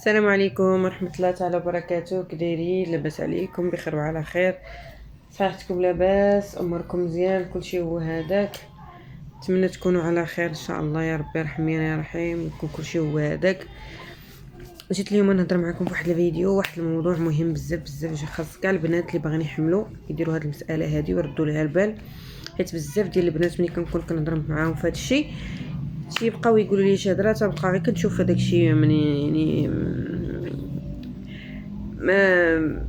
السلام عليكم ورحمة الله تعالى وبركاته. كدايرين؟ لاباس عليكم؟ بخير وعلى خير؟ صحتكم لاباس؟ اموركم مزيان؟ كلشي هو هذاك. نتمنى تكونوا على خير ان شاء الله يا ربي يرحمني يا رحيم، يكون كلشي هو هذاك. جيت اليوم نهضر معكم فواحد الفيديو، واحد الموضوع مهم بزاف بزاف، خاص كاع البنات اللي باغيين يحملوا يديروا هذه المساله هذه ويردوا لها البال، حيت بزاف ديال البنات ملي كنكون كنهضر معاهم في هذا الشيء تيبقاو يقولوا لي شادره، تبقى غير كنشوف هذاك الشيء يعني ما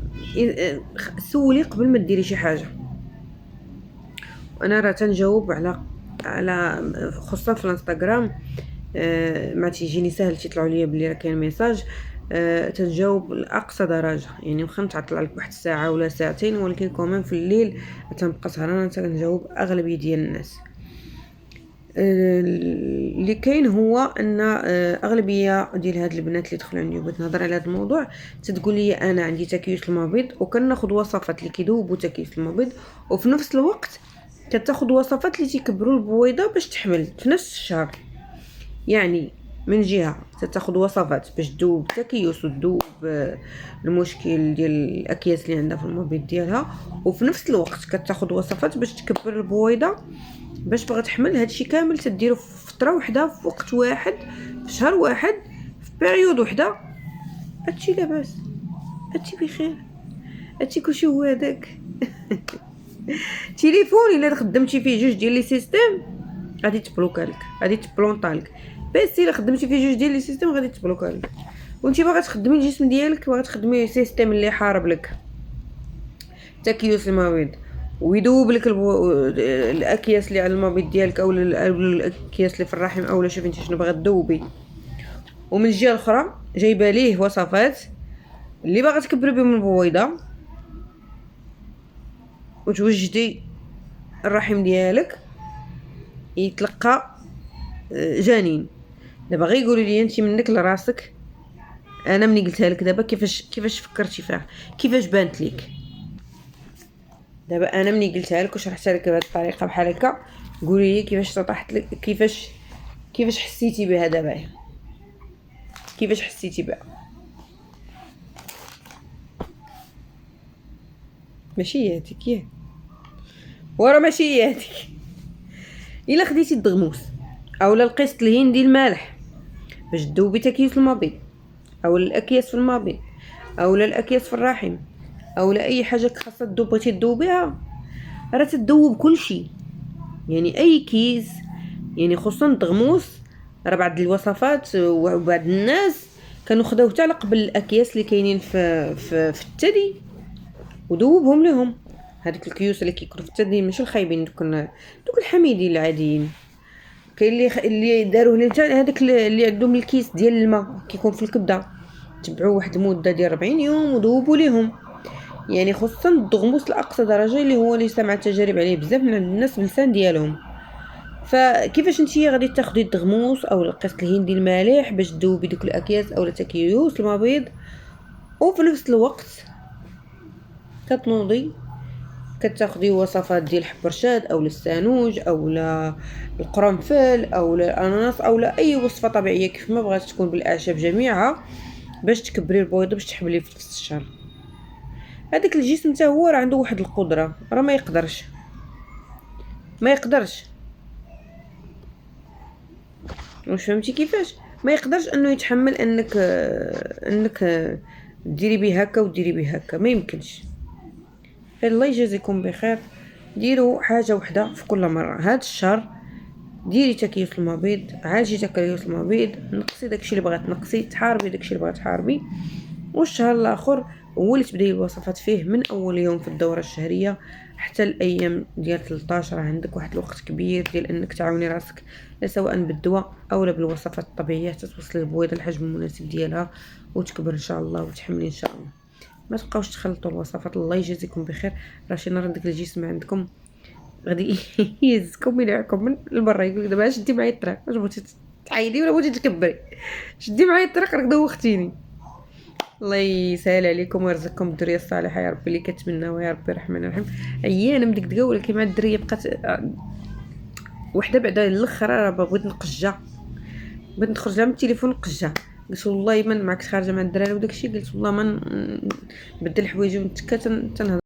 سولي قبل ما ديري شي حاجه. وانا راه تنجاوب على خصوصا في الانستغرام، ما تيجيني سهل تيطلعوا ليا بلي راه كاين ميساج، تنجاوب لاقصى درجه، يعني واخا نتعطل عليك واحد الساعه ولا ساعتين، ولكن كمان في الليل تنبقى سهرانه تنجاوب اغلبيه ديال الناس. اللي كاين هو ان اغلبيه ديال هاد البنات اللي دخلوا عندي وبغيت نهضر على هذا الموضوع تتقول لي انا عندي تكيس المبيض وكناخذ وصفات اللي كيذوبوا تكيس المبيض، وفي نفس الوقت كتاخذ وصفات اللي تيكبروا البويضه باش تحمل في نفس الشهر. يعني من جهه تاخذ وصفات باش تذوب التكيس وتذوب المشكل ديال الاكياس اللي عندها في المبيض ديالها، وفي نفس الوقت كتاخذ وصفات باش تكبر البويضه باش بغات تحمل. هادشي كامل تديرو في فتره وحده، في وقت واحد، في شهر واحد، في بيريود وحده. هادشي لاباس، هادشي بخير، هادشي كلشي هو هذاك. تليفون الا خدمتي فيه جوج ديال لي سيستيم غادي تبلوكالك، غادي تبلونطالك. بس الا خدمتي فيه جوج ديال لي سيستيم غادي تبلوكالك. وانتي باغا تخدمي الجسم ديالك، باغا تخدمي سيستيم اللي حارب لك تكيس المبيض ويذوب لك الاكياس اللي على المبيض ديالك، او الاكياس اللي في الرحم، او شوفي انت شنو باغا تذوبي، ومن الجهه الاخرى جايبه ليه وصفات اللي باغا تكبري بهم البويضه وتوجدي الرحم ديالك يتلقى جنين. دابا غير قولي لي انت منك لراسك، انا مني قلتها لك دابا كيفاش فكرتي فيها، كيفاش بانت ليك؟ دابا انا مني قلتها لك وشرحتها لك بهذه الطريقه بحال هكا، قولي لي كيفاش طاحت لك، كيفاش حسيتي بها دابا، كيفاش حسيتي بها؟ ماشي هاتيك ياه، ورا ماشي هاتيك. الا خديتي الدغموس اولا القسط الهندي المالح باش تذوبي تكيس المبيض، او الاكياس في المبيض، او الاكياس في الرحم، او اي حاجه خاصها تذوب بغيتي تذوبيها، راه تذوب كلشي. يعني اي كيس، يعني خصوصا الدغموس، راه بعض الوصفات وبعض الناس كانوا خداوه حتى قبل الاكياس اللي كاينين في الثدي وذوبهم لهم. هذيك الكيوس اللي كيكونوا في الثدي ماشي الخايبين، دوك الحميدين العاديين. كاين اللي داروه لهم هذاك اللي عندهم الكيس ديال الماء كيكون في الكبده، تبعوه واحد المده ديال 40 يوم وذوبوا لهم. يعني خصوصا الدغموس لاقصى درجه، اللي هو اللي سمعت تجارب عليه بزاف من الناس بلسان ديالهم. فكيفاش نتيا غادي تاخدي الدغموس او القسط الهندي المالح باش تذوبي دوك الاكياس او تكيوس المبيض، وفي نفس الوقت كتنوضي كتاخدي وصفات ديال الحبرشاد او السانوج او القرنفل او الاناناس او اي وصفه طبيعيه كيف ما بغات تكون بالاعشاب جميعها باش تكبري البويضه باش تحملي في نفس الشهر. هذاك الجسم حتى هو راه عنده واحد القدره، راه ما يقدرش واش فهمتي كيفاش ما يقدرش انه يتحمل انك ديري بيه هكا وديري بيه هكا، ما يمكنش. الله يجازيكم بخير، ديروا حاجه وحده في كل مره. هاد الشهر ديري تكيس المبيض، عالجي تكيس المبيض، نقصي داكشي اللي بغات تنقصي، تحاربي داكشي اللي بغات تحاربي. والشهر الاخر هو اللي تبداي الوصفات فيه من اول يوم في الدوره الشهريه حتى الايام ديال 13. عندك واحد الوقت كبير ديال انك تعاوني راسك، سواء بالدواء او بالوصفات الطبيعيه، توصل البويضه الحجم المناسب ديالها وتكبر ان شاء الله وتحملي ان شاء الله. ما تبقاوش تخلطوا الوصفات. الله يجازيكم بخير، راه شي نهار داك الجسم عندكم غادي يهزكم يلعكم من البرا، يقول لك دابا شدي معايا الطريق، واش بغيتي تعيدي ولا بغيتي تكبري؟ شدي معايا الطريق راك دوختيني. الله يسهل عليكم ويرزقكم الذريه الصالحه يا ربي اللي كتمناو يا ربي الرحمن الرحيم. عيانه من ديك دقه، ولكن مع الدريه بقات وحده بعدا الاخر راه بغيت نقجا، بغيت نخرج لها من التليفون نقجا، قلت والله ما معكش خارجه مع الدراري وداكشي، قلت والله ما نبدل حوايجي ونتكا تنهضر